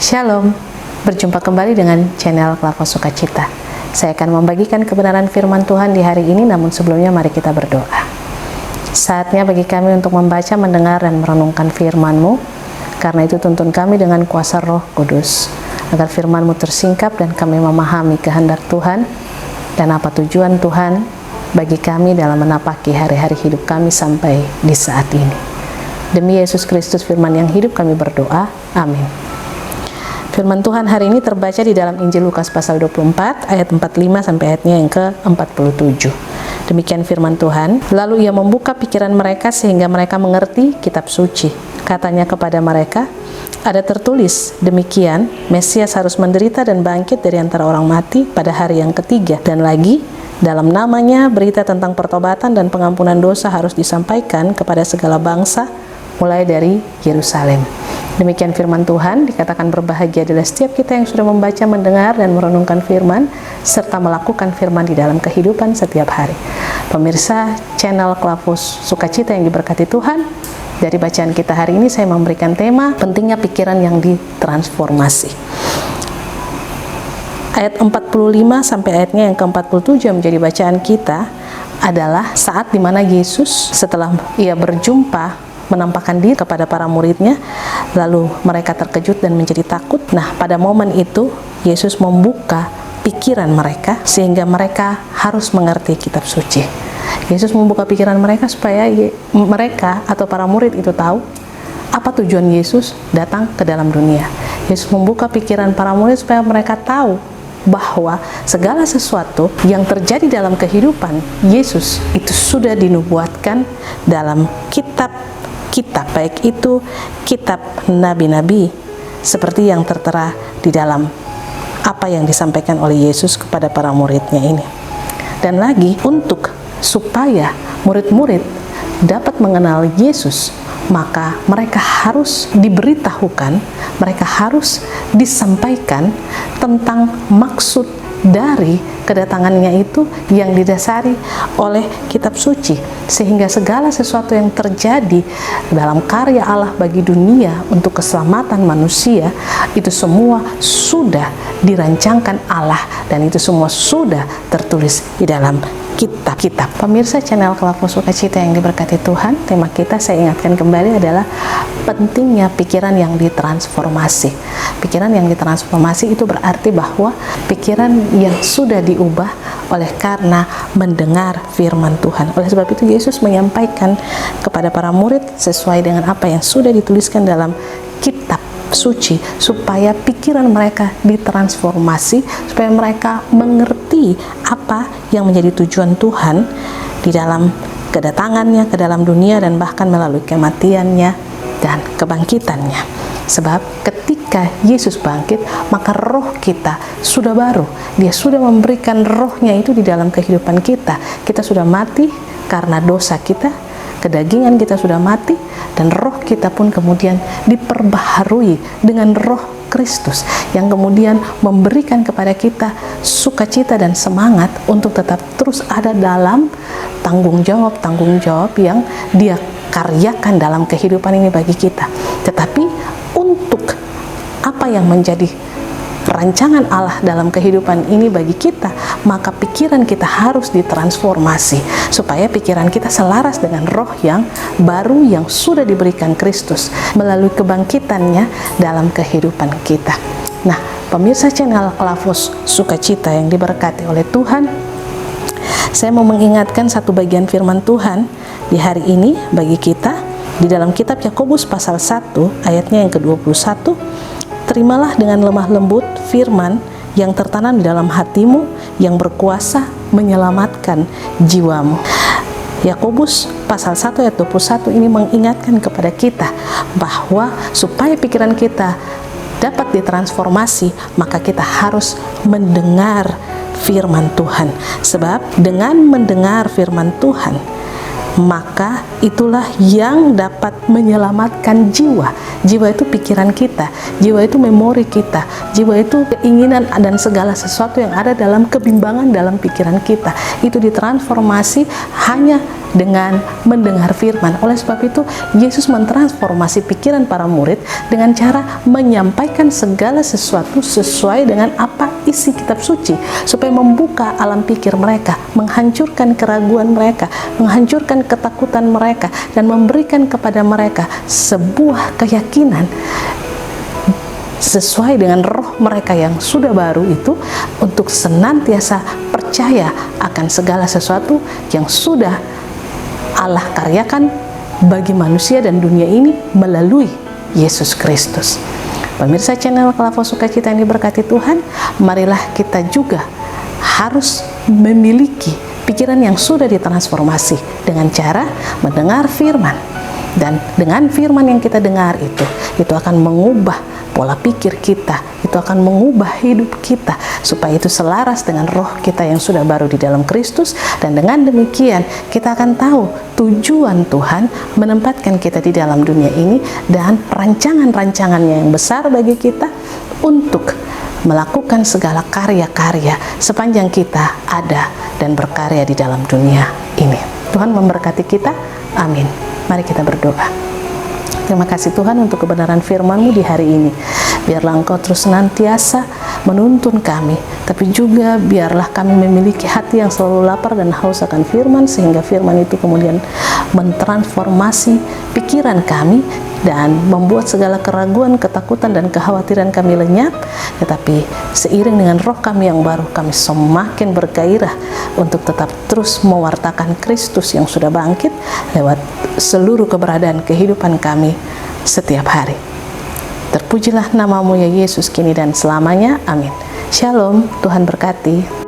Shalom, berjumpa kembali dengan channel Klavos Sukacita. Saya akan membagikan kebenaran firman Tuhan di hari ini, namun sebelumnya mari kita berdoa. Saatnya bagi kami untuk membaca, mendengar, dan merenungkan firman-Mu. Karena itu tuntun kami dengan kuasa Roh Kudus, agar firman-Mu tersingkap dan kami memahami kehendak Tuhan dan apa tujuan Tuhan bagi kami dalam menapaki hari-hari hidup kami sampai di saat ini. Demi Yesus Kristus firman yang hidup kami berdoa, amin. Firman Tuhan hari ini terbaca di dalam Injil Lukas pasal 24 ayat 45 sampai ayatnya yang ke-47. Demikian firman Tuhan. Lalu ia membuka pikiran mereka sehingga mereka mengerti kitab suci. Katanya kepada mereka, ada tertulis demikian, Mesias harus menderita dan bangkit dari antara orang mati pada hari yang ketiga. Dan lagi, dalam namanya berita tentang pertobatan dan pengampunan dosa harus disampaikan kepada segala bangsa, mulai dari Yerusalem. Demikian firman Tuhan. Dikatakan berbahagia adalah setiap kita yang sudah membaca, mendengar, dan merenungkan firman, serta melakukan firman di dalam kehidupan setiap hari. Pemirsa channel Klavos Sukacita yang diberkati Tuhan, dari bacaan kita hari ini saya memberikan tema pentingnya pikiran yang ditransformasi. Ayat 45 sampai ayatnya yang ke-47 yang menjadi bacaan kita adalah saat dimana Yesus setelah ia berjumpa menampakkan diri kepada para muridnya, lalu mereka terkejut dan menjadi takut. Nah, pada momen itu Yesus membuka pikiran mereka sehingga mereka harus mengerti kitab suci. Yesus membuka pikiran mereka supaya mereka atau para murid itu tahu apa tujuan Yesus datang ke dalam dunia. Yesus membuka pikiran para murid supaya mereka tahu bahwa segala sesuatu yang terjadi dalam kehidupan Yesus itu sudah dinubuatkan dalam kitab, baik itu kitab nabi-nabi seperti yang tertera di dalam apa yang disampaikan oleh Yesus kepada para muridnya ini. Dan lagi, untuk supaya murid-murid dapat mengenal Yesus, maka mereka harus diberitahukan, mereka harus disampaikan tentang maksud dari kedatangannya itu yang didasari oleh kitab suci, sehingga segala sesuatu yang terjadi dalam karya Allah bagi dunia untuk keselamatan manusia itu semua sudah dirancangkan Allah, dan itu semua sudah tertulis di dalam kitab. Pemirsa channel Klavos Sukacita yang diberkati Tuhan, tema kita saya ingatkan kembali adalah pentingnya pikiran yang ditransformasi. Pikiran yang ditransformasi itu berarti bahwa pikiran yang sudah diubah oleh karena mendengar firman Tuhan. Oleh sebab itu Yesus menyampaikan kepada para murid sesuai dengan apa yang sudah dituliskan dalam kitab suci, supaya pikiran mereka ditransformasi, supaya mereka mengerti apa yang menjadi tujuan Tuhan di dalam kedatangannya ke dalam dunia dan bahkan melalui kematiannya dan kebangkitannya. Sebab ketika Yesus bangkit, maka roh kita sudah baru. Dia sudah memberikan rohnya itu di dalam kehidupan kita. Kita sudah mati karena dosa kita, kedagingan kita sudah mati, dan roh kita pun kemudian diperbaharui dengan roh Kristus yang kemudian memberikan kepada kita sukacita dan semangat untuk tetap terus ada dalam tanggung jawab yang Dia karyakan dalam kehidupan ini bagi kita. Tetapi untuk apa yang menjadi rancangan Allah dalam kehidupan ini bagi kita, maka pikiran kita harus ditransformasi supaya pikiran kita selaras dengan roh yang baru yang sudah diberikan Kristus melalui kebangkitannya dalam kehidupan kita. Nah, pemirsa channel Klavos Sukacita yang diberkati oleh Tuhan, saya mau mengingatkan satu bagian firman Tuhan di hari ini bagi kita di dalam kitab Yakobus pasal 1 ayatnya yang ke-21. Terimalah dengan lemah lembut firman yang tertanam di dalam hatimu yang berkuasa menyelamatkan jiwamu. Yakobus pasal 1 ayat 21 ini mengingatkan kepada kita bahwa supaya pikiran kita dapat ditransformasi, maka kita harus mendengar firman Tuhan. Sebab dengan mendengar firman Tuhan, maka itulah yang dapat menyelamatkan jiwa. Jiwa itu pikiran kita, jiwa itu memori kita, jiwa itu keinginan dan segala sesuatu yang ada dalam kebimbangan dalam pikiran kita. Itu ditransformasi hanya dengan mendengar firman. Oleh sebab itu, Yesus mentransformasi pikiran para murid dengan cara menyampaikan segala sesuatu sesuai dengan apa isi kitab suci, supaya membuka alam pikir mereka, menghancurkan keraguan mereka, menghancurkan ketakutan mereka, dan memberikan kepada mereka sebuah keyakinan sesuai dengan roh mereka yang sudah baru itu, untuk senantiasa percaya akan segala sesuatu yang sudah Allah karyakan bagi manusia dan dunia ini melalui Yesus Kristus. Pemirsa channel Kelapa Sukacita yang diberkati Tuhan, marilah kita juga harus memiliki pikiran yang sudah ditransformasi dengan cara mendengar firman. Dan dengan firman yang kita dengar itu akan mengubah pola pikir kita, itu akan mengubah hidup kita, supaya itu selaras dengan roh kita yang sudah baru di dalam Kristus. Dan dengan demikian kita akan tahu tujuan Tuhan menempatkan kita di dalam dunia ini, dan rancangan-rancangannya yang besar bagi kita untuk melakukan segala karya-karya sepanjang kita ada dan berkarya di dalam dunia ini. Tuhan memberkati kita, amin. Mari kita berdoa. Terima kasih Tuhan untuk kebenaran firman-Mu di hari ini. Biarlah Engkau terus senantiasa menuntun kami, tapi juga biarlah kami memiliki hati yang selalu lapar dan haus akan firman, sehingga firman itu kemudian mentransformasi pikiran kami dan membuat segala keraguan, ketakutan, dan kekhawatiran kami lenyap. Tetapi seiring dengan roh kami yang baru, kami semakin bergairah untuk tetap terus mewartakan Kristus yang sudah bangkit lewat seluruh keberadaan kehidupan kami setiap hari. Terpujilah nama-Mu ya Yesus, kini dan selamanya, amin. Shalom, Tuhan berkati.